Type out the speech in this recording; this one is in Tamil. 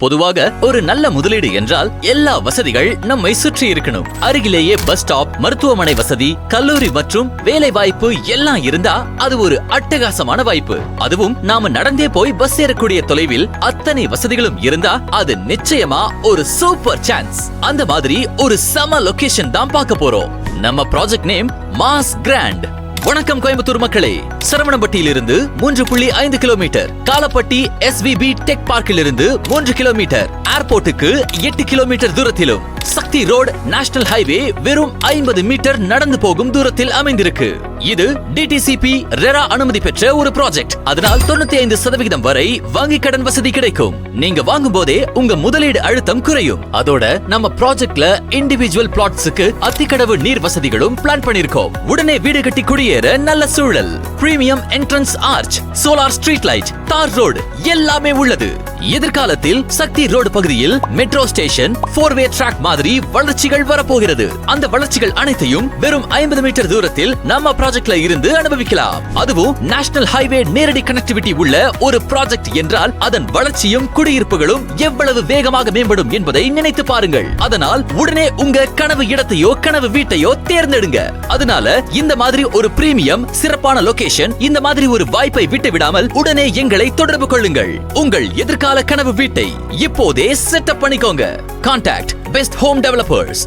பொதுவாக ஒரு நல்ல முதலீடு என்றால் எல்லா வசதிகள் நம்மை சுற்றி இருக்கணும். அருகிலேயே பஸ் ஸ்டாப், மருத்துவமனை வசதி, கல்லூரி மற்றும் வேலை வாய்ப்பு எல்லாம் இருந்தா அது ஒரு அட்டகாசமான வாய்ப்பு. அதுவும் நாம நடந்தே போய் பஸ் ஏறக்கூடிய தொலைவில் அத்தனை வசதிகளும் இருந்தா அது நிச்சயமா ஒரு சூப்பர் சான்ஸ். அந்த மாதிரி ஒரு செம லொகேஷன் தான் பார்க்க போறோம். நம்ம ப்ராஜெக்ட் நேம் மாஸ் கிராண்ட். வணக்கம் கோயம்புத்தூர் மக்களே, சரவணம்பட்டியிலிருந்து 3.5 கிலோமீட்டர், காலப்பட்டி SVB டெக் பார்க்கில் இருந்து 3 கிலோமீட்டர், ஏர்போர்ட்டுக்கு 8 கிலோமீட்டர் தூரத்திலும், சக்தி ரோடு நேஷனல் ஹைவே வெறும் 50 மீட்டர் நடந்து போகும் தூரத்தில் அமைந்திருக்கு. இது DTCP ரெரா அனுமதி பெற்ற ஒரு ப்ராஜெக்ட். அதனால் 95% வரை வங்கி கடன் வசதி கிடைக்கும். நீங்க வாங்கும் போதே உங்க முதலீடு அழுத்தம் குறையும். அதோட நம்ம ப்ராஜெக்ட்ல இண்டிவிஜுவல் பிளாட்ஸுக்கு அத்திக்கடவு நீர் வசதிகளும் பிளான் பண்ணிருக்கோம். உடனே வீடு கட்டி குடியேற நல்ல சூழல், premium entrance arch, solar street light, தார் ரோடு எல்லாமே உள்ளது. எதிர்காலத்தில் சக்தி ரோடு பகுதியில் மெட்ரோ ஸ்டேஷன், 4-வே ட்ராக் மாதிரி வளர்ச்சிகள் வரப்போகிறது. அந்த வளர்ச்சிகள் அனைத்தையும் வெறும் 50 மீட்டர் தூரத்தில் நம்ம ப்ராஜெக்ட்ல இருந்து அனுபவிக்கலாம். அதுவும் நேஷனல் ஹைவே நேரடி கனெக்டிவிட்டி உள்ள ஒரு ப்ராஜெக்ட் என்றால் அதன் வளர்ச்சியும் குடியிருப்புகளும் எவ்வளவு வேகமாக மேம்படும் என்பதை நினைத்து பாருங்கள். அதனால் உடனே உங்க கனவு இடத்தையோ கனவு வீட்டையோ தேர்ந்தெடுங்க. அதனால இந்த மாதிரி ஒரு பிரீமியம் சிறப்பான லொகேஷன், இந்த மாதிரி ஒரு வாய்ப்பை விட்டு விடாமல் உடனே எங்களை தொடர்பு கொள்ளுங்கள். உங்கள் எதிர்கால கனவு வீட்டை இப்போதே செட்டப் பண்ணிக்கோங்க. Contact best home developers